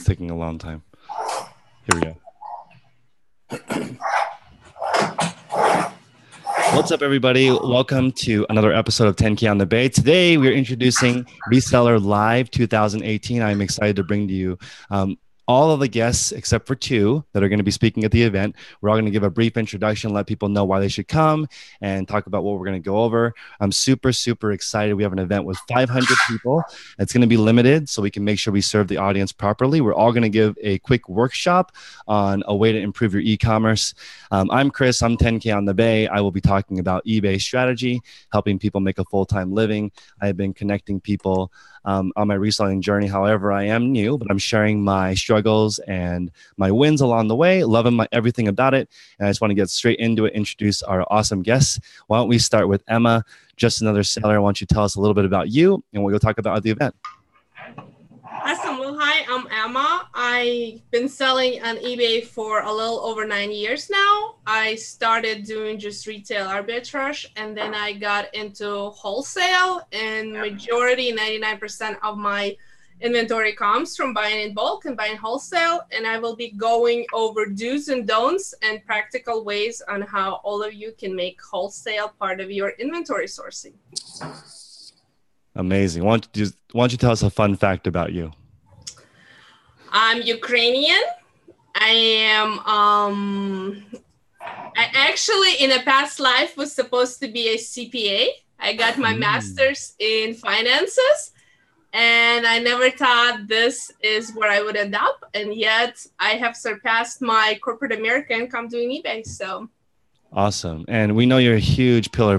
taking a long time. Here we go. What's up, everybody? Welcome to another episode of 10K on the Bay. Today, we're introducing Reseller Live 2018. I'm excited to bring to you all of the guests, except for two, that are going to be speaking at the event. We're all going to give a brief introduction, let people know why they should come, and talk about what we're going to go over. I'm super, super excited. We have an event with 500 people. It's going to be limited, so we can make sure we serve the audience properly. We're all going to give a quick workshop on a way to improve your e-commerce. I'm Chris. I'm 10K on the Bay. I will be talking about eBay strategy, helping people make a full-time living. I've been connecting people on my reselling journey. However, I am new, but I'm sharing my struggles and my wins along the way, loving everything about it. And I just want to get straight into it, introduce our awesome guests. Why don't we start with Emma, just another seller. Why don't you tell us a little bit about you and what you'll talk about at the event? Awesome. Well, hi, I'm Emma. I've been selling on eBay for a little over 9 years now. I started doing just retail arbitrage, and then I got into wholesale, and majority, 99% of my inventory comes from buying in bulk and buying wholesale. And I will be going over do's and don'ts and practical ways on how all of you can make wholesale part of your inventory sourcing. Amazing. Why don't you tell us a fun fact about you? I'm Ukrainian. I actually in a past life was supposed to be a CPA. I got my master's in finances, and I never thought this is where I would end up. And yet I have surpassed my corporate America income doing eBay. So awesome. And we know you're a huge pillar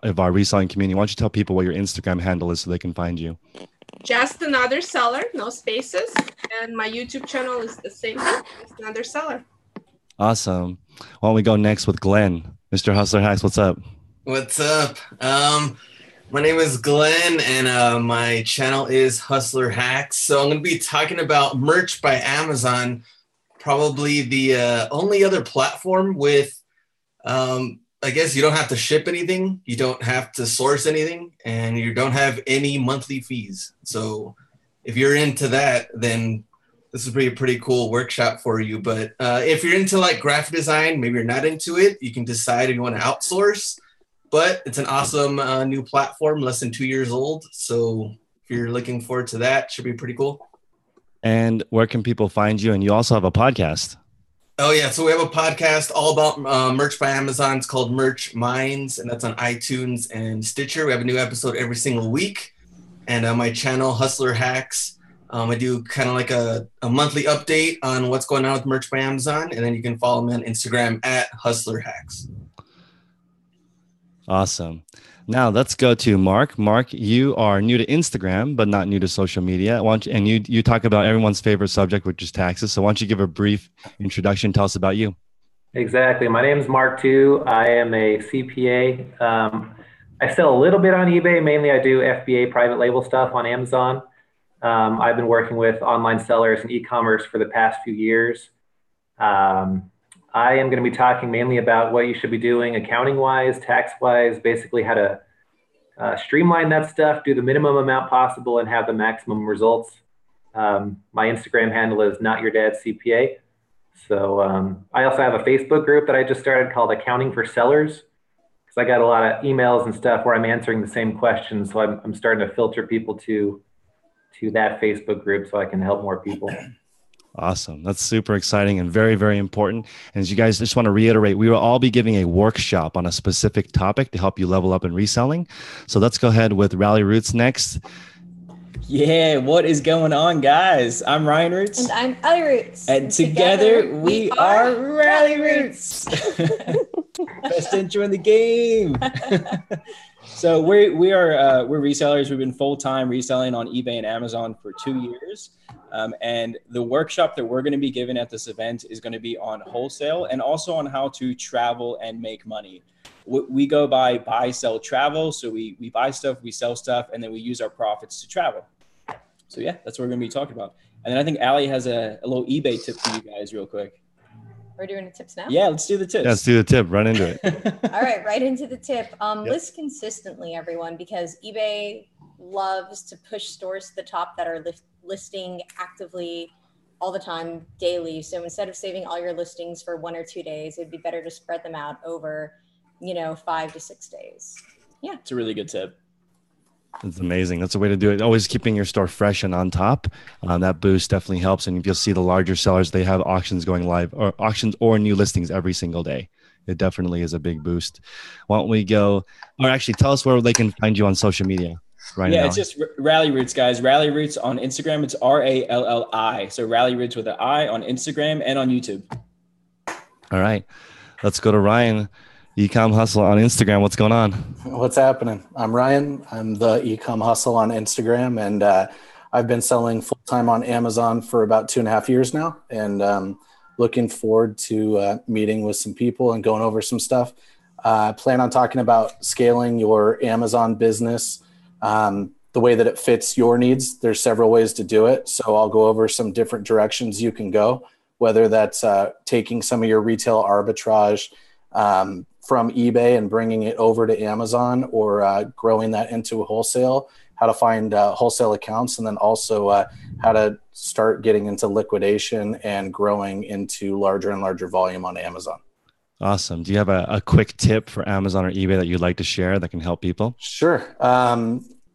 of our reselling community. Why don't you tell people what your Instagram handle is so they can find you? Just another seller, no spaces. And my YouTube channel is the same thing, just another seller. Awesome. Why don't we go next with Glenn? Mr. Hustler Hacks, what's up? What's up? My name is Glenn, and my channel is Hustler Hacks. So I'm going to be talking about merch by Amazon, probably the only other platform with I guess you don't have to ship anything, you don't have to source anything, and you don't have any monthly fees. So if you're into that, then this would be a pretty cool workshop for you. But if you're into like graphic design, maybe you're not into it, you can decide if you want to outsource. But it's an awesome new platform, less than 2 years old. So if you're looking forward to that, should be pretty cool. And where can people find you? And you also have a podcast. Oh, yeah. So we have a podcast all about merch by Amazon. It's called Merch Minds, and that's on iTunes and Stitcher. We have a new episode every single week. And my channel, Hustler Hacks, I do kind of like a monthly update on what's going on with Merch by Amazon. And then you can follow me on Instagram at Hustler Hacks. Awesome. Now let's go to Mark. Mark, you are new to Instagram, but not new to social media. And you talk about everyone's favorite subject, which is taxes. So why don't you give a brief introduction? Tell us about you. Exactly. My name is Mark too. I am a CPA. I sell a little bit on eBay. Mainly I do FBA private label stuff on Amazon. I've been working with online sellers and e-commerce for the past few years. I am going to be talking mainly about what you should be doing accounting-wise, tax-wise, basically how to streamline that stuff, do the minimum amount possible, and have the maximum results. My Instagram handle is Not Your Dad's CPA. So I also have a Facebook group that I just started called Accounting for Sellers, because I got a lot of emails and stuff where I'm answering the same questions. So I'm starting to filter people to that Facebook group so I can help more people. Awesome. That's super exciting and very, very important. And as you guys just want to reiterate, we will all be giving a workshop on a specific topic to help you level up in reselling. So let's go ahead with Rally Roots next. Yeah, what is going on, guys? I'm Ryan Roots. And I'm Ellie Roots. And together we are Rally Roots. Best intro in the game. So we're resellers. We've been full-time reselling on eBay and Amazon for 2 years. And the workshop that we're going to be giving at this event is going to be on wholesale and also on how to travel and make money. We go by buy, sell, travel. So we buy stuff, we sell stuff, and then we use our profits to travel. So yeah, that's what we're going to be talking about. And then I think Allie has a little eBay tip for you guys real quick. We're doing the tips now? Yeah, let's do the tips. Yeah, let's do the tip. Run into it. All right into the tip. Yep. List consistently, everyone, because eBay loves to push stores to the top that are listing actively all the time, daily. So instead of saving all your listings for 1 or 2 days, it'd be better to spread them out over, 5 to 6 days. Yeah. It's a really good tip. It's amazing. That's a way to do it. Always keeping your store fresh and on top. That boost definitely helps. And if you'll see the larger sellers, they have auctions going live, or auctions or new listings every single day. It definitely is a big boost. Why don't we go, or actually tell us where they can find you on social media right now. Yeah, it's just Rally Roots, guys. Rally Roots on Instagram. It's RALLI. So Rally Roots with an I on Instagram and on YouTube. All right. Let's go to Ryan. Ecom Hustle on Instagram. What's going on? What's happening? I'm Ryan. I'm the Ecom Hustle on Instagram, and I've been selling full-time on Amazon for about 2.5 years now, and looking forward to meeting with some people and going over some stuff. Plan on talking about scaling your Amazon business the way that it fits your needs. There's several ways to do it, so I'll go over some different directions you can go, whether that's taking some of your retail arbitrage from eBay and bringing it over to Amazon, or growing that into a wholesale, how to find wholesale accounts, and then also how to start getting into liquidation and growing into larger and larger volume on Amazon. Awesome. Do you have a quick tip for Amazon or eBay that you'd like to share that can help people? Sure.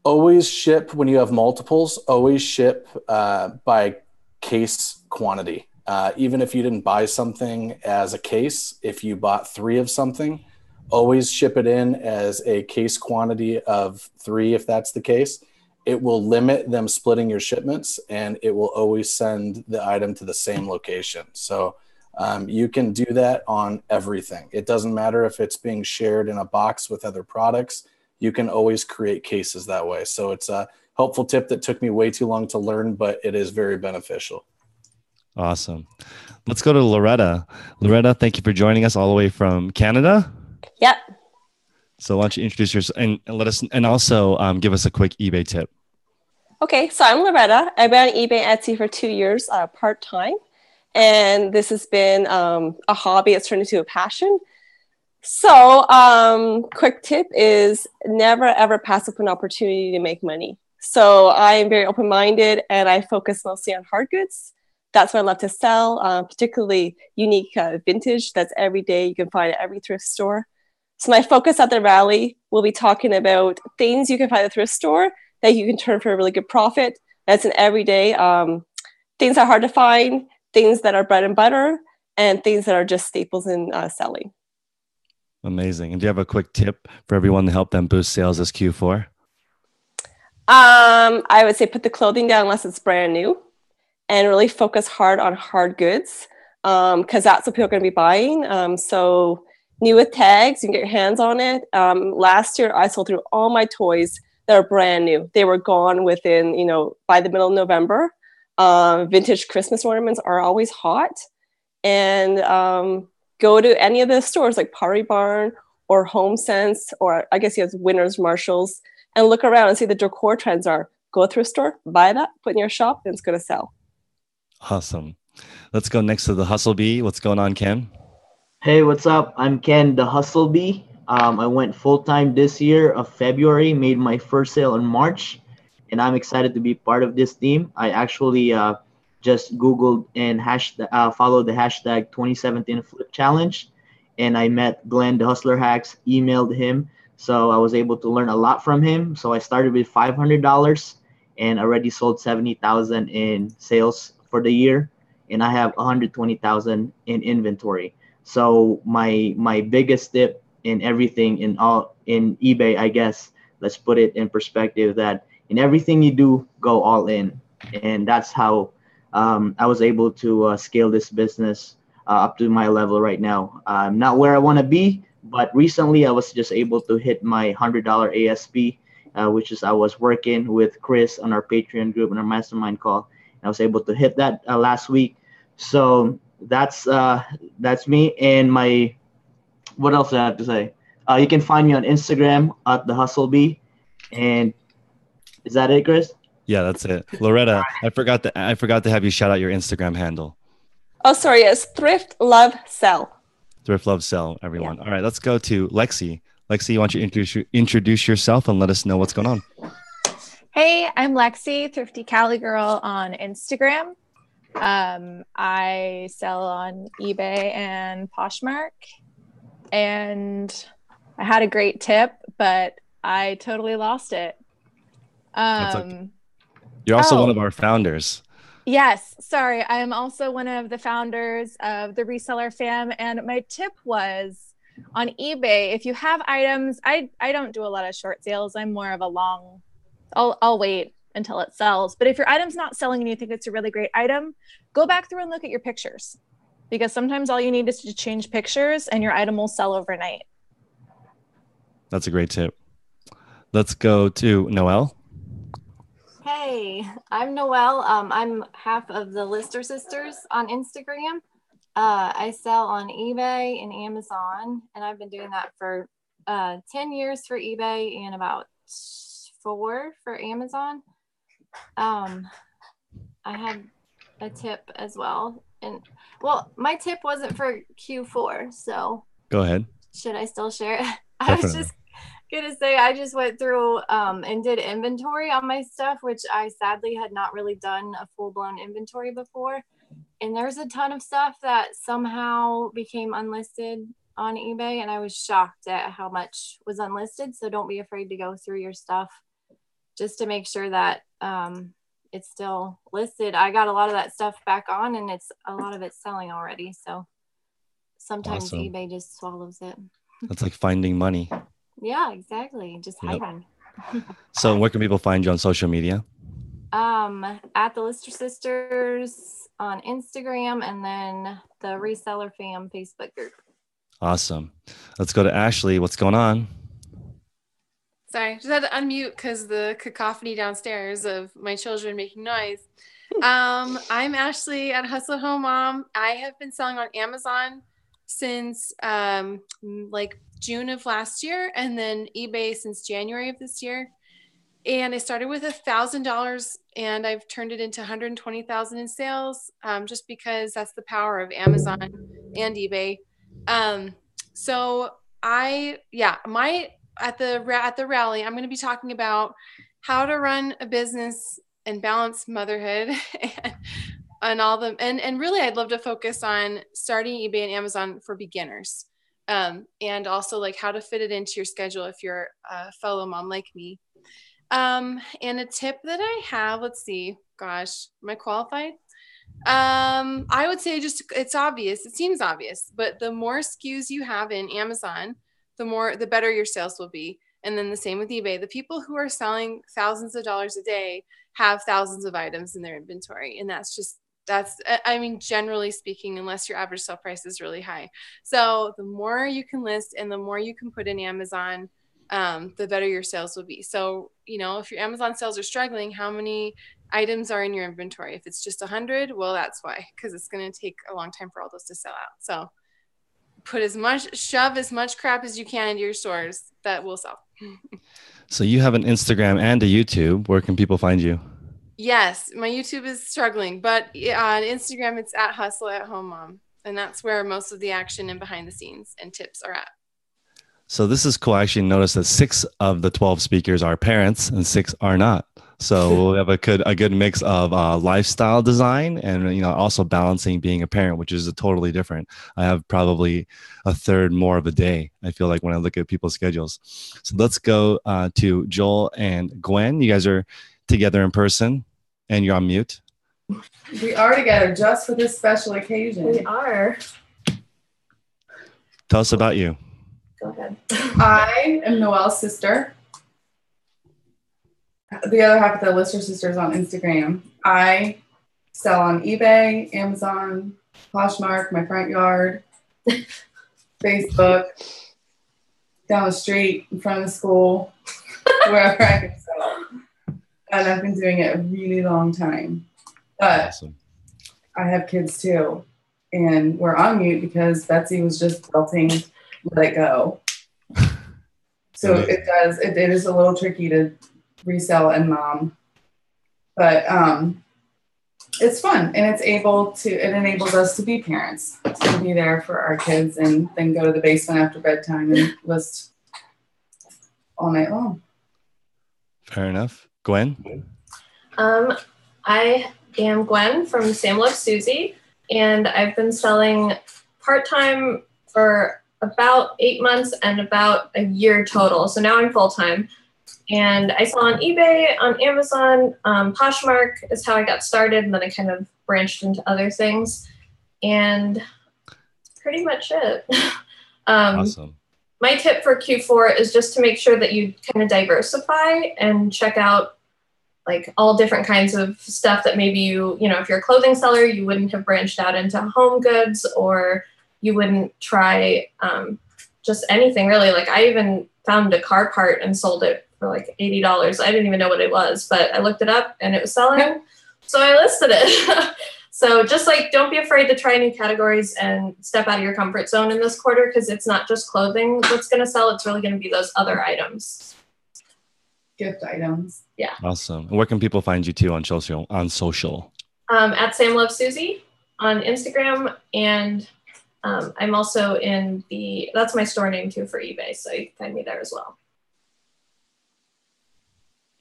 Always ship when you have multiples, always ship by case quantity. Even if you didn't buy something as a case, if you bought 3 of something, always ship it in as a case quantity of 3. If that's the case, it will limit them splitting your shipments, and it will always send the item to the same location. So you can do that on everything. It doesn't matter if it's being shared in a box with other products. You can always create cases that way. So it's a helpful tip that took me way too long to learn, but it is very beneficial. Awesome. Let's go to Loretta. Loretta, thank you for joining us all the way from Canada. Yep. So why don't you introduce yourself and let us, and also give us a quick eBay tip. Okay, so I'm Loretta. I've been on eBay and Etsy for 2 years, part-time. And this has been a hobby. It's turned into a passion. So quick tip is never, ever pass up an opportunity to make money. So I'm very open-minded, and I focus mostly on hard goods. That's what I love to sell, particularly unique vintage that's every day. You can find at every thrift store. So my focus at the rally will be talking about things you can find at the thrift store that you can turn for a really good profit. That's an everyday. Things that are hard to find, things that are bread and butter, and things that are just staples in selling. Amazing. And do you have a quick tip for everyone to help them boost sales this Q4? I would say put the clothing down unless it's brand new, and really focus hard on hard goods, because that's what people are going to be buying. So new with tags, you can get your hands on it. Last year, I sold through all my toys that are brand new. They were gone within, by the middle of November. Vintage Christmas ornaments are always hot. And go to any of the stores like Pottery Barn or Home Sense, or I guess you have Winners, Marshalls, and look around and see the decor trends are. Go through a store, buy that, put in your shop, and it's going to sell. Awesome. Let's go next to the Hustle Bee. What's going on, Ken? Hey, what's up? I'm Ken, the Hustle Bee. I went full-time this year of February, made my first sale in March, and I'm excited to be part of this team. I actually just Googled and followed the hashtag 2017 Flip Challenge, and I met Glenn, the Hustler Hacks, emailed him, so I was able to learn a lot from him. So I started with $500 and already sold 70,000 in sales for the year, and I have 120,000 in inventory. So my biggest tip in everything in eBay, I guess, let's put it in perspective, that in everything you do, go all in. And that's how I was able to scale this business up to my level right now. I'm not where I want to be, but recently I was just able to hit my $100 ASP, which is I was working with Chris on our Patreon group and our mastermind call. And I was able to hit that last week. So that's me. And what else do I have to say? You can find me on Instagram at the Hustle Bee. And is that it, Chris? Yeah, that's it. Loretta, I forgot to have you shout out your Instagram handle. Oh, sorry. It's Thrift Love Sell. Thrift Love Sell, everyone. Yeah. All right, let's go to Lexie. Lexie, why don't you introduce yourself and let us know what's going on? Hey, I'm Lexie, Thrifty Cali Girl on Instagram. I sell on eBay and Poshmark, and I had a great tip, but I totally lost it. You're also one of our founders. Yes, sorry. I am also one of the founders of the Reseller Fam, and my tip was on eBay, if you have items, I don't do a lot of short sales. I'm more of a long, I'll wait until it sells. But if your item's not selling and you think it's a really great item, go back through and look at your pictures, because sometimes all you need is to change pictures and your item will sell overnight. That's a great tip. Let's go to Noel. Hey, I'm Noel. I'm half of the Lister Sisters on Instagram. I sell on eBay and Amazon, and I've been doing that for 10 years for eBay and about 4 for Amazon. I had a tip as well. And well, my tip wasn't for Q4, so go ahead. Should I still share it? I was just gonna say I just went through and did inventory on my stuff, which I sadly had not really done a full-blown inventory before. And there's a ton of stuff that somehow became unlisted on eBay, and I was shocked at how much was unlisted. So don't be afraid to go through your stuff just to make sure that it's still listed. I got a lot of that stuff back on, and a lot of it's selling already. So sometimes eBay just swallows it. That's like finding money. Yeah, exactly. Just hiding. So where can people find you on social media? At the Lister Sisters on Instagram, and then the Reseller Fam Facebook group. Awesome. Let's go to Ashley. What's going on? Sorry, just had to unmute because the cacophony downstairs of my children making noise. I'm Ashley at Hustle at Home Mom. I have been selling on Amazon since like June of last year, and then eBay since January of this year. And I started with $1,000, and I've turned it into $120,000 in sales, just because that's the power of Amazon and eBay. So at the rally, I'm going to be talking about how to run a business and balance motherhood and all them. And really, I'd love to focus on starting eBay and Amazon for beginners, and also like how to fit it into your schedule if you're a fellow mom like me. And a tip that I have, let's see, gosh, am I qualified? I would say it's obvious. It seems obvious, but the more SKUs you have in Amazon, the better your sales will be. And then the same with eBay. The people who are selling thousands of dollars a day have thousands of items in their inventory. And I mean, generally speaking, unless your average sale price is really high. So the more you can list and the more you can put in Amazon, the better your sales will be. So, if your Amazon sales are struggling, how many items are in your inventory? If it's just 100, well, that's why, because it's going to take a long time for all those to sell out. So shove as much crap as you can into your stores that will sell. So you have an Instagram and a YouTube. Where can people find you? Yes, my YouTube is struggling, but on Instagram, it's at Hustle at Home Mom. And that's where most of the action and behind the scenes and tips are at. So this is cool. I actually noticed that 6 of the 12 speakers are parents and 6 are not. So we'll have a good mix of lifestyle design and also balancing being a parent, which is totally different. I have probably a third more of a day, I feel like, when I look at people's schedules. So let's go to Joel and Gwen. You guys are together in person and you're on mute. We are together just for this special occasion. We are. Tell us about you. Go ahead. I am Noel's sister. The other half of the Lister Sisters on Instagram. I sell on eBay, Amazon, Poshmark, my front yard, Facebook, down the street, in front of the school, wherever I can sell. And I've been doing it a really long time. But awesome. I have kids too. And we're on mute because Betsy was just belting Let It Go. So it is a little tricky to resell and mom, but it's fun, and it enables us to be parents, to be there for our kids, and then go to the basement after bedtime and list all night long. Fair enough. Gwen? I am Gwen from Sam Loves Susie, and I've been selling part-time for about 8 months and about a year total. So now I'm full-time. And I sell on eBay, on Amazon. Poshmark is how I got started, and then I kind of branched into other things. And that's pretty much it. Awesome. My tip for Q4 is just to make sure that you kind of diversify and check out like all different kinds of stuff that maybe if you're a clothing seller, you wouldn't have branched out into home goods, or you wouldn't try just anything really. Like I even found a car part and sold it for like $80. I didn't even know what it was, but I looked it up and it was selling. So I listed it. So just like, don't be afraid to try new categories and step out of your comfort zone in this quarter, because it's not just clothing that's going to sell. It's really going to be those other items. Gift items. Yeah. Awesome. Where can people find you too on social? At Sam Loves Susie on Instagram. And I'm also in that's my store name too for eBay. So you can find me there as well.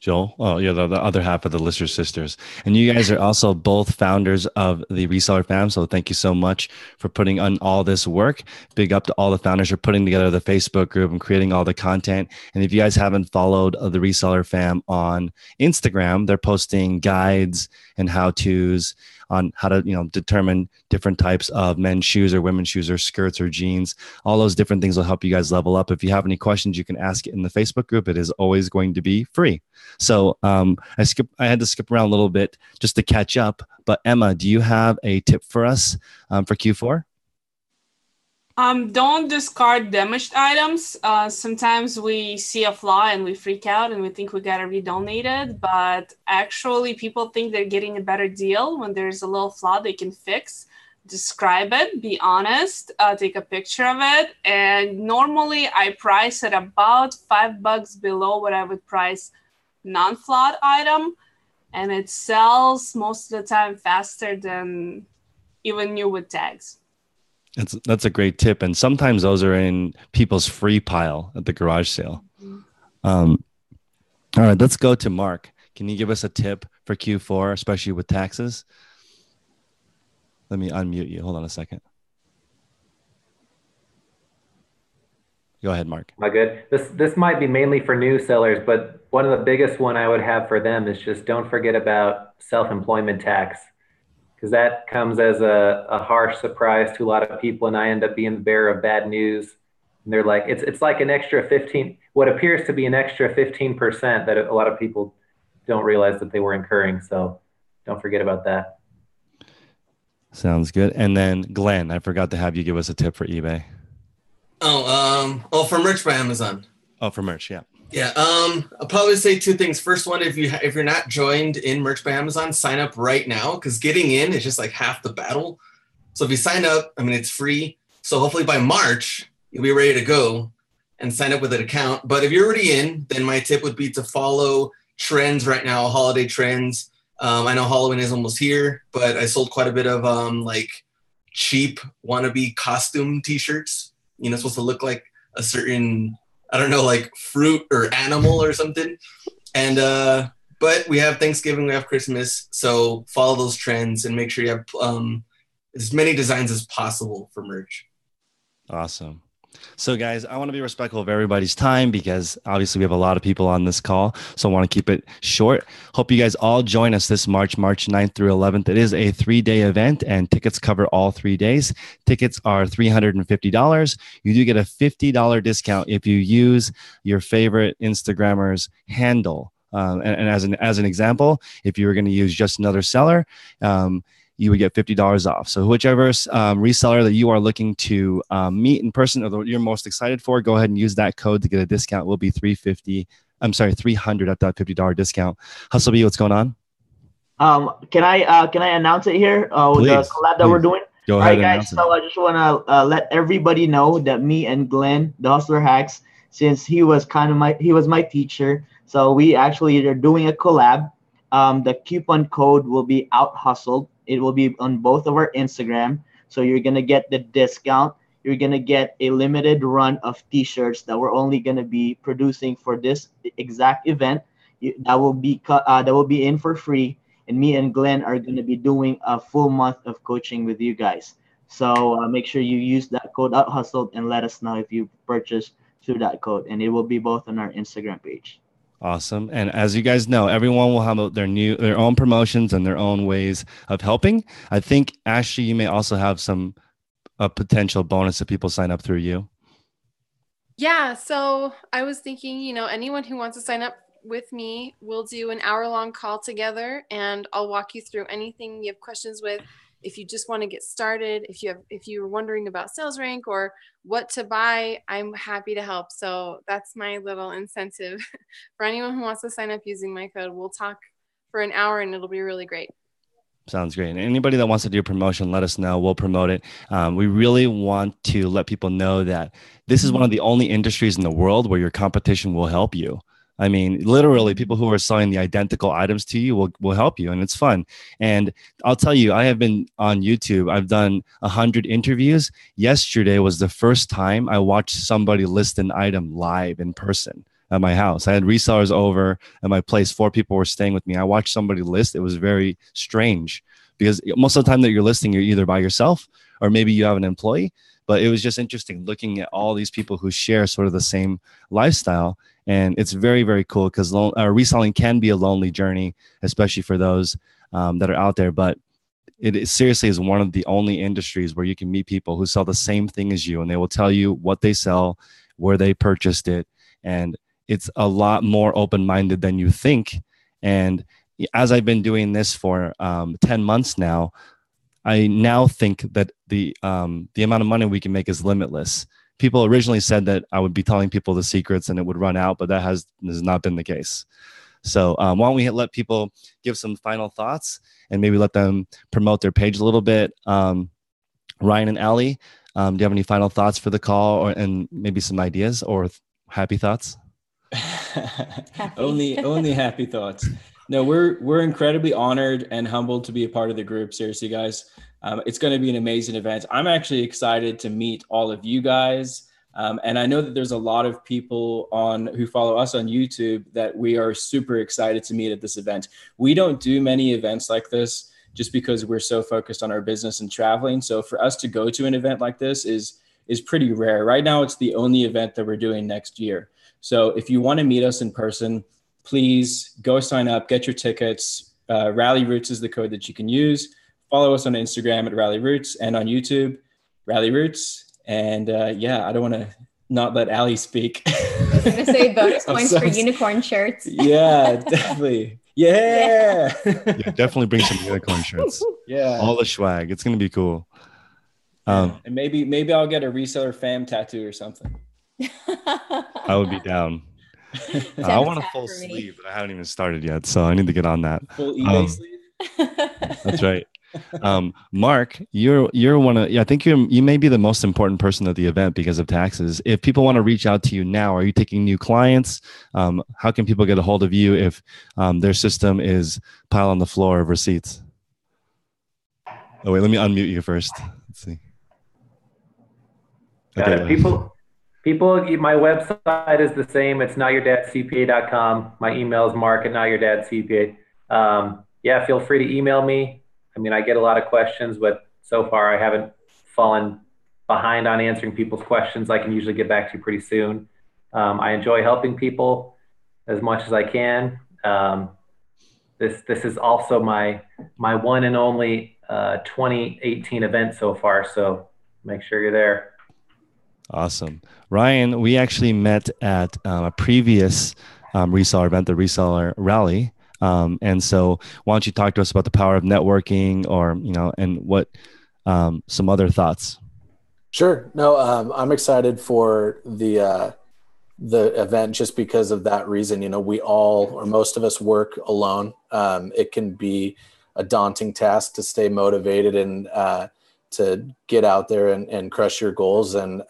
Joel? Oh, yeah, the other half of the Lister Sisters. And you guys are also both founders of the Reseller Fam. So thank you so much for putting on all this work. Big up to all the founders for putting together the Facebook group and creating all the content. And if you guys haven't followed the Reseller Fam on Instagram, they're posting guides and how-tos on how to, determine different types of men's shoes or women's shoes or skirts or jeans. All those different things will help you guys level up. If you have any questions, you can ask it in the Facebook group. It is always going to be free. So I had to skip around a little bit just to catch up. But Emma, do you have a tip for us for Q4? Don't discard damaged items. Sometimes we see a flaw and we freak out and we think we gotta redonate it, but actually people think they're getting a better deal when there's a little flaw they can fix. Describe it, be honest, take a picture of it. And normally I price it about $5 below what I would price non-flawed item, and it sells most of the time faster than even new with tags. That's a great tip. And sometimes those are in people's free pile at the garage sale. All right, let's go to Mark. Can you give us a tip for Q4, especially with taxes? Let me unmute you. Hold on a second. Go ahead, Mark. Am I good? This might be mainly for new sellers, but one of the biggest one I would have for them is just don't forget about self-employment tax, because that comes as a harsh surprise to a lot of people, and I end up being the bearer of bad news. And they're like, it's like an extra 15, what appears to be an extra 15% that a lot of people don't realize that they were incurring. So don't forget about that. Sounds good. And then Glenn, I forgot to have you give us a tip for eBay. For merch by Amazon. Oh, for merch, yeah. Yeah, I'll probably say two things. First one, if you're not joined in merch by Amazon, sign up right now, because getting in is just like half the battle. So if you sign up, it's free. So hopefully by March, you'll be ready to go and sign up with an account. But if you're already in, then my tip would be to follow trends right now, holiday trends. I know Halloween is almost here, but I sold quite a bit of like cheap wannabe costume t-shirts. Supposed to look like a certain, I don't know, like fruit or animal or something. And but we have Thanksgiving, we have Christmas, so follow those trends and make sure you have as many designs as possible for merch. Awesome. So guys, I want to be respectful of everybody's time, because obviously we have a lot of people on this call. So I want to keep it short. Hope you guys all join us this March 9th through 11th. It is a 3-day event, and tickets cover all 3 days. Tickets are $350. You do get a $50 discount if you use your favorite Instagrammer's handle. And as an example, if you were going to use just another seller, you would get $50 off. So whichever reseller that you are looking to meet in person or you're most excited for, go ahead and use that code to get a discount. It will be $300 at that $50 discount. Hustle B, what's going on? Can I announce it here? The collab that we're doing. Go ahead. All right, guys. So I just want to let everybody know that me and Glenn, the Hustler Hacks, since he was my teacher, so we actually are doing a collab. The coupon code will be OutHustled. It will be on both of our Instagram. So you're going to get the discount. You're going to get a limited run of t-shirts that we're only going to be producing for this exact event. That will be in for free. and me and Glenn are going to be doing a full month of coaching with you guys. So make sure you use that code @hustled and let us know if you purchase through that code, and it will be both on our Instagram page. Awesome. And as you guys know, everyone will have their own promotions and their own ways of helping. I think, Ashley, you may also have a potential bonus if people sign up through you. Yeah, so I was thinking, anyone who wants to sign up with me, we'll do an hour-long call together, and I'll walk you through anything you have questions with. If you just want to get started, if you're wondering about sales rank or what to buy, I'm happy to help. So that's my little incentive for anyone who wants to sign up using my code. We'll talk for an hour, and it'll be really great. Sounds great. And anybody that wants to do a promotion, let us know. We'll promote it. We really want to let people know that this is one of the only industries in the world where your competition will help you. I mean, literally, people who are selling the identical items to you will help you, and it's fun. And I'll tell you, I have been on YouTube. I've done 100 interviews. Yesterday was the first time I watched somebody list an item live in person at my house. I had resellers over at my place. 4 people were staying with me. I watched somebody list. It was very strange because most of the time that you're listing, you're either by yourself or maybe you have an employee. But it was just interesting looking at all these people who share sort of the same lifestyle. And it's very, very cool because reselling can be a lonely journey, especially for those that are out there. But it seriously is one of the only industries where you can meet people who sell the same thing as you, and they will tell you what they sell, where they purchased it. And it's a lot more open-minded than you think. And as I've been doing this for 10 months now, I now think that the amount of money we can make is limitless. People originally said that I would be telling people the secrets and it would run out, but that has not been the case. So why don't we let people give some final thoughts and maybe let them promote their page a little bit. Ryan and Allie, do you have any final thoughts for the call and maybe some ideas or happy thoughts? Only happy thoughts. No, we're incredibly honored and humbled to be a part of the group. Seriously, guys. It's going to be an amazing event. I'm actually excited to meet all of you guys. And I know that there's a lot of people who follow us on YouTube that we are super excited to meet at this event. We don't do many events like this just because we're so focused on our business and traveling. So for us to go to an event like this is pretty rare. Right now, it's the only event that we're doing next year. So if you want to meet us in person, please go sign up, get your tickets. Rally Roots is the code that you can use. Follow us on Instagram at Rally Roots and on YouTube, Rally Roots. And I don't want to not let Allie speak. I was going to say bonus points for unicorn shirts. Yeah, definitely. Yeah. Yeah, definitely bring some unicorn shirts. Yeah. All the swag. It's going to be cool. And maybe I'll get a reseller fam tattoo or something. I would be down. I want a full sleeve, but I haven't even started yet. So I need to get on that. Full eBay sleeve. That's right. Mark, you're one of, I think you may be the most important person at the event because of taxes. If people want to reach out to you now, are you taking new clients? How can people get a hold of you if their system is pile on the floor of receipts? Oh wait, let me unmute you first. Let's see. Okay, people, my website is the same. It's notyourdadscpa.com. My email is mark@notyourdadscpa. Yeah, feel free to email me. I mean, I get a lot of questions, but so far I haven't fallen behind on answering people's questions. I can usually get back to you pretty soon. I enjoy helping people as much as I can. This is also my one and only 2018 event so far, so make sure you're there. Awesome. Ryan, we actually met at a previous reseller event, the Reseller Rally. And so why don't you talk to us about the power of networking or, and what some other thoughts? Sure. No, I'm excited for the event just because of that reason. We all, or most of us, work alone. It can be a daunting task to stay motivated and to get out there and crush your goals. And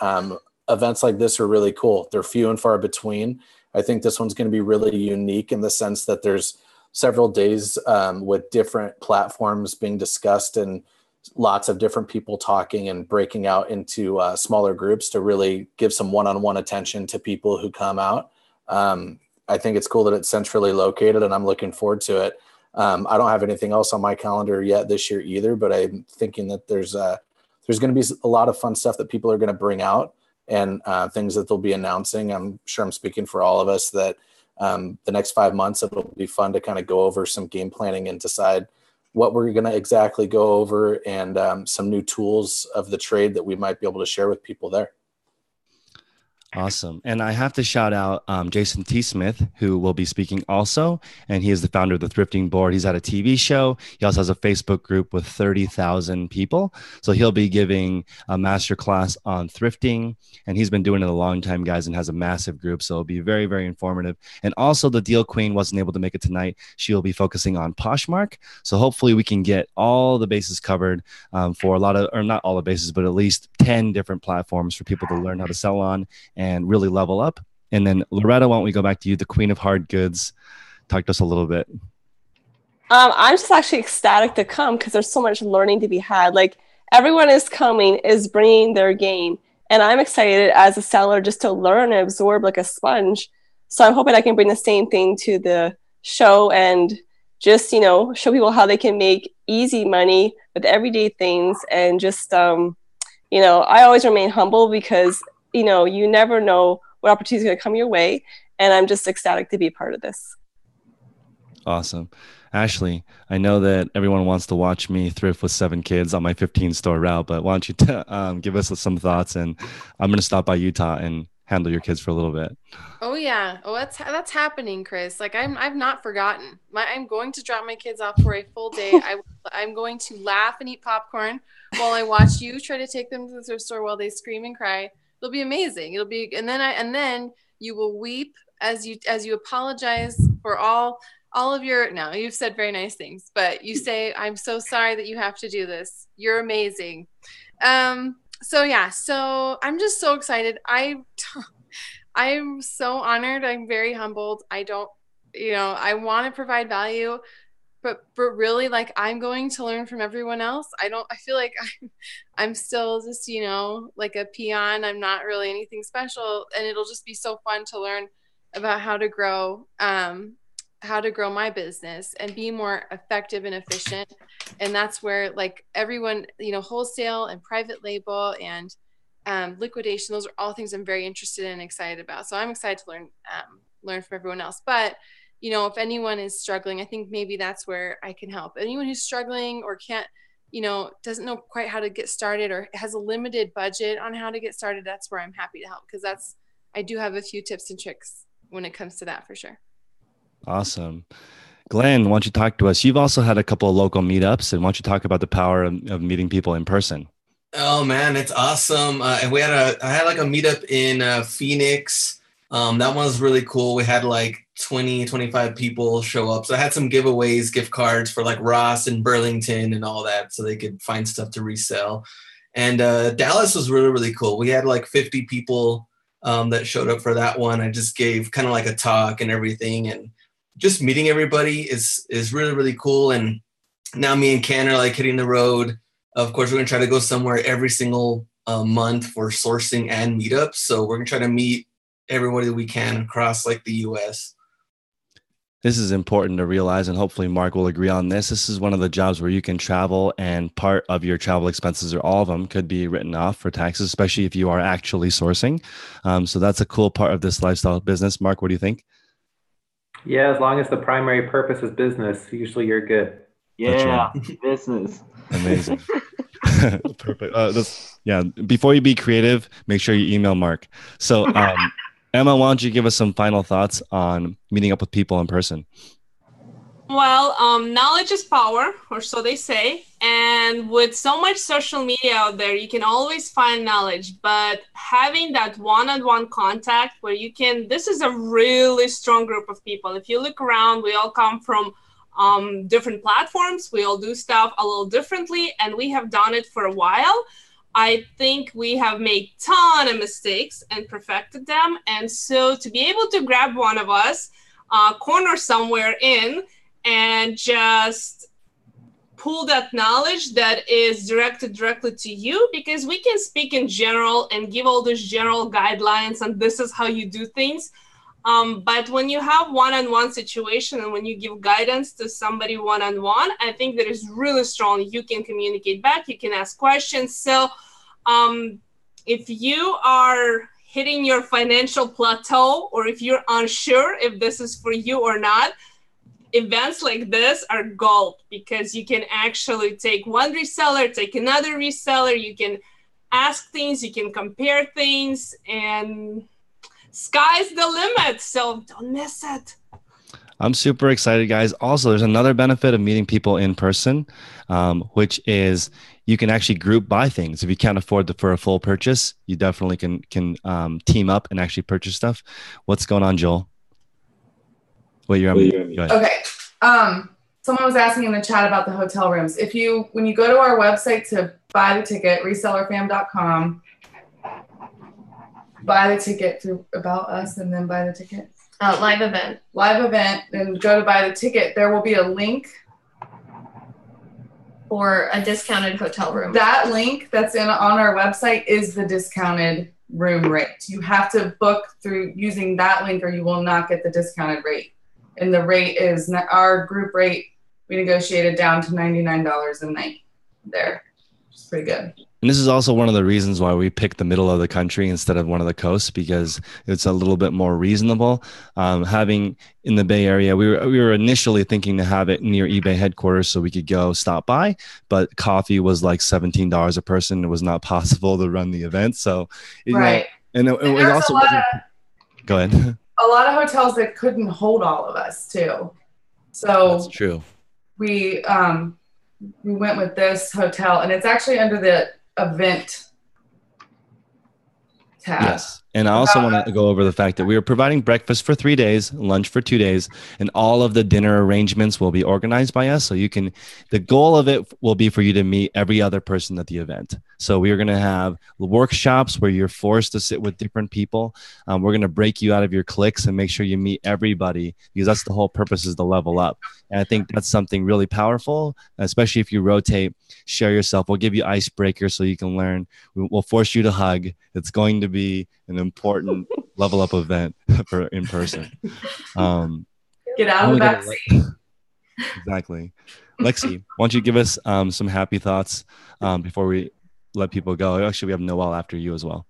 events like this are really cool. They're few and far between. I think this one's going to be really unique in the sense that there's several days with different platforms being discussed and lots of different people talking and breaking out into smaller groups to really give some one-on-one attention to people who come out. I think it's cool that it's centrally located and I'm looking forward to it. I don't have anything else on my calendar yet this year either, but I'm thinking that there's going to be a lot of fun stuff that people are going to bring out, and things that they'll be announcing. I'm sure I'm speaking for all of us that the next 5 months, it'll be fun to kind of go over some game planning and decide what we're going to exactly go over, and some new tools of the trade that we might be able to share with people there. Awesome. And I have to shout out Jason T. Smith, who will be speaking also. And he is the founder of the Thrifting Board. He's at a TV show. He also has a Facebook group with 30,000 people. So he'll be giving a masterclass on thrifting. And he's been doing it a long time, guys, and has a massive group. So it'll be very, very informative. And also the Deal Queen wasn't able to make it tonight. She'll be focusing on Poshmark. So hopefully we can get all the bases covered for a lot of, or not all the bases, but at least 10 different platforms for people to learn how to sell on and really level up. And then Loretta, why don't we go back to you, the queen of hard goods. Talk to us a little bit. I'm just actually ecstatic to come because there's so much learning to be had. Like everyone is coming, is bringing their game. And I'm excited as a seller just to learn and absorb like a sponge. So I'm hoping I can bring the same thing to the show and just, you know, show people how they can make easy money with everyday things. And just, you know, I always remain humble because you know, you never know what opportunity is going to come your way. And I'm just ecstatic to be part of this. Awesome. Ashley, I know that everyone wants to watch me thrift with 7 kids on my 15-store route, but why don't you give us some thoughts? And I'm going to stop by Utah and handle your kids for a little bit. Oh yeah. Oh, that's happening, Chris. Like I've not forgotten. I'm going to drop my kids off for a full day. I'm going to laugh and eat popcorn while I watch you try to take them to the thrift store while they scream and cry. It'll be amazing. It'll be, and then you will weep as you apologize for all of your, no, you've said very nice things, but you say, I'm so sorry that you have to do this. You're amazing. So yeah, so I'm just so excited. I'm so honored. I'm very humbled. I don't, you know, I want to provide value, but really, like, I'm going to learn from everyone else. I feel like I'm still just, you know, like a peon. I'm not really anything special, and it'll just be so fun to learn about how to grow my business and be more effective and efficient. And that's where, like, everyone, you know, wholesale and private label and liquidation, those are all things I'm very interested in and excited about. So I'm excited to learn from everyone else. But you know, if anyone is struggling, I think maybe that's where I can help. Anyone who's struggling or can't, you know, doesn't know quite how to get started or has a limited budget on how to get started, that's where I'm happy to help, because I do have a few tips and tricks when it comes to that for sure. Awesome. Glenn, why don't you talk to us? You've also had a couple of local meetups, and why don't you talk about the power of meeting people in person? Oh man, it's awesome. And I had like a meetup in Phoenix. That one was really cool. We had like 25 people show up. So I had some giveaways, gift cards for like Ross and Burlington and all that, so they could find stuff to resell. And Dallas was really, really cool. We had like 50 people that showed up for that one. I just gave kind of like a talk and everything, and just meeting everybody is really, really cool. And now me and Ken are like hitting the road. Of course, we're going to try to go somewhere every single month for sourcing and meetups. So we're going to try to meet everybody we can across like the US. This is important to realize, and hopefully Mark will agree on this. This is one of the jobs where you can travel, and part of your travel expenses, or all of them, could be written off for taxes, especially if you are actually sourcing. So that's a cool part of this lifestyle business. Mark, what do you think? Yeah, as long as the primary purpose is business, usually you're good. Yeah, right. Business. Amazing. Perfect. Yeah. Before you be creative, make sure you email Mark. So, Emma, why don't you give us some final thoughts on meeting up with people in person? Well, knowledge is power, or so they say. And with so much social media out there, you can always find knowledge. But having that one-on-one contact where you can, this is a really strong group of people. If you look around, we all come from different platforms. We all do stuff a little differently, and we have done it for a while. I think we have made a ton of mistakes and perfected them. And so to be able to grab one of us, corner somewhere in, and just pull that knowledge that is directed directly to you, because we can speak in general and give all those general guidelines and this is how you do things. But when you have one-on-one situation and when you give guidance to somebody one-on-one, I think that is really strong. You can communicate back, you can ask questions. So if you are hitting your financial plateau, or if you're unsure if this is for you or not, events like this are gold, because you can actually take one reseller, take another reseller, you can ask things, you can compare things, and sky's the limit. So don't miss it. I'm super excited, guys. Also, there's another benefit of meeting people in person, which is you can actually group buy things. If you can't afford for a full purchase, you definitely can team up and actually purchase stuff. What's going on, Joel? Wait, you're on mute. Go ahead. Okay. Someone was asking in the chat about the hotel rooms. When you go to our website to buy the ticket, resellerfam.com, buy the ticket through About Us and then buy the ticket. Live event, and go to buy the ticket. There will be a link for a discounted hotel room. That link that's on our website is the discounted room rate. You have to book through using that link or you will not get the discounted rate. And the rate is our group rate. We negotiated down to $99 a night there. It's pretty good. And this is also one of the reasons why we picked the middle of the country instead of one of the coasts, because it's a little bit more reasonable. Having in the Bay Area, we were initially thinking to have it near eBay headquarters so we could go stop by, but coffee was like $17 a person. It was not possible to run the event. So, right. And it also go ahead. A lot of hotels that couldn't hold all of us too. So that's true. We went with this hotel, and it's actually under the event tab. Yes. And I also want to go over the fact that we are providing breakfast for 3 days, lunch for 2 days, and all of the dinner arrangements will be organized by us. So the goal of it will be for you to meet every other person at the event. So we are going to have workshops where you're forced to sit with different people. We're going to break you out of your cliques and make sure you meet everybody, because that's the whole purpose, is to level up. And I think that's something really powerful, especially if you rotate, share yourself. We'll give you icebreakers so you can learn. We'll force you to hug. It's going to be an important level up event for in person. Get out of the back seat. Exactly. Lexie, why don't you give us some happy thoughts before we let people go? Actually, we have Noel after you as well.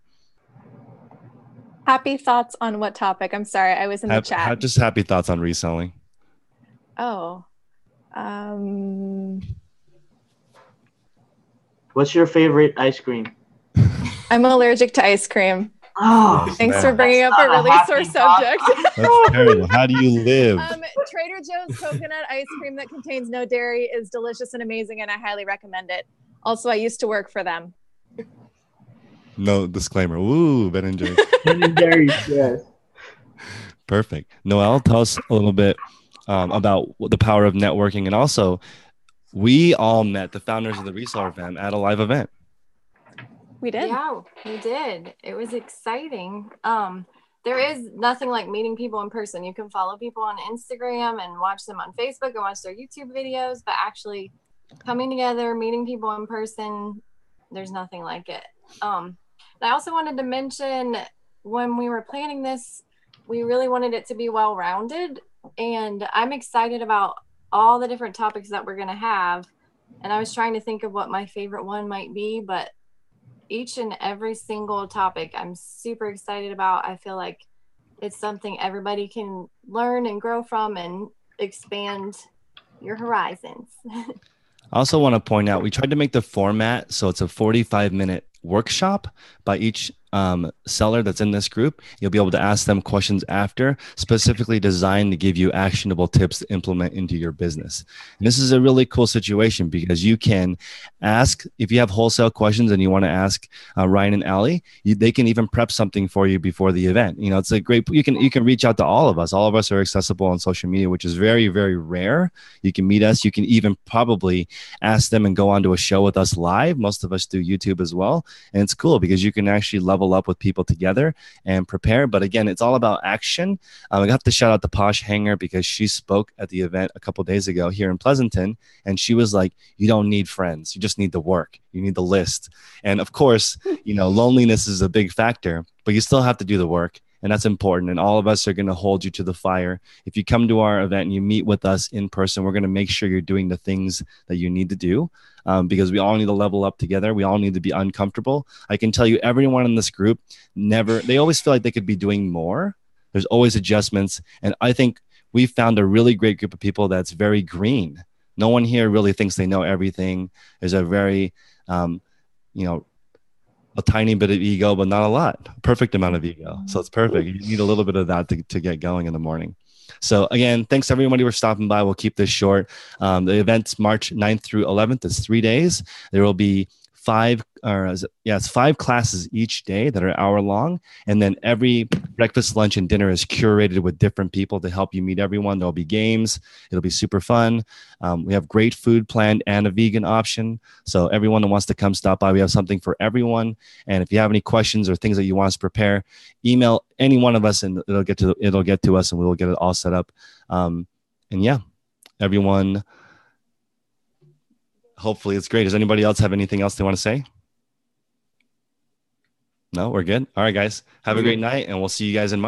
Happy thoughts on what topic? I'm sorry, I was in the chat. Just happy thoughts on reselling. Oh. What's your favorite ice cream? I'm allergic to ice cream. Oh, thanks for bringing up a really sore subject. That's terrible. How do you live? Trader Joe's coconut ice cream that contains no dairy is delicious and amazing, and I highly recommend it. Also, I used to work for them. No disclaimer. Woo, Ben and Jerry. Ben and Jerry, yes. Perfect. Noel, tell us a little bit about the power of networking, and also, we all met the founders of the Reseller Fam at a live event. We did. Yeah, we did. It was exciting. There is nothing like meeting people in person. You can follow people on Instagram and watch them on Facebook and watch their YouTube videos, but actually coming together, meeting people in person, there's nothing like it. And I also wanted to mention, when we were planning this, we really wanted it to be well-rounded, and I'm excited about all the different topics that we're going to have. And I was trying to think of what my favorite one might be, but each and every single topic I'm super excited about. I feel like it's something everybody can learn and grow from and expand your horizons. I also want to point out, we tried to make the format so it's a 45-minute workshop by each seller that's in this group. You'll be able to ask them questions after, specifically designed to give you actionable tips to implement into your business. And this is a really cool situation because you can ask, if you have wholesale questions and you want to ask Ryan and Allie, they can even prep something for you before the event. You know, it's a great, you can reach out to all of us. All of us are accessible on social media, which is very, very rare. You can meet us. You can even probably ask them and go onto a show with us live. Most of us do YouTube as well. And it's cool because you can actually level up with people together and prepare. But again, it's all about action. I have to shout out the Posh Hanger because she spoke at the event a couple days ago here in Pleasanton. And she was like, you don't need friends. You just need the work. You need the list. And of course, you know, loneliness is a big factor, but you still have to do the work. And that's important. And all of us are going to hold you to the fire. If you come to our event and you meet with us in person, we're going to make sure you're doing the things that you need to do, because we all need to level up together. We all need to be uncomfortable. I can tell you, everyone in this group, they always feel like they could be doing more. There's always adjustments. And I think we found a really great group of people that's very green. No one here really thinks they know everything. There's a very, a tiny bit of ego, but not a lot, a perfect amount of ego. So it's perfect. You need a little bit of that to get going in the morning. So again, thanks everybody for stopping by. We'll keep this short. The event's March 9th through 11th. It's 3 days. There will be 5 classes each day that are hour long. And then every breakfast, lunch, and dinner is curated with different people to help you meet everyone. There'll be games. It'll be super fun. We have great food planned and a vegan option. So everyone who wants to come stop by, we have something for everyone. And if you have any questions or things that you want us to prepare, email any one of us and it'll get to us and we'll get it all set up. And yeah, everyone, hopefully it's great. Does anybody else have anything else they want to say? No, we're good. All right, guys. Have a great night, and we'll see you guys in March.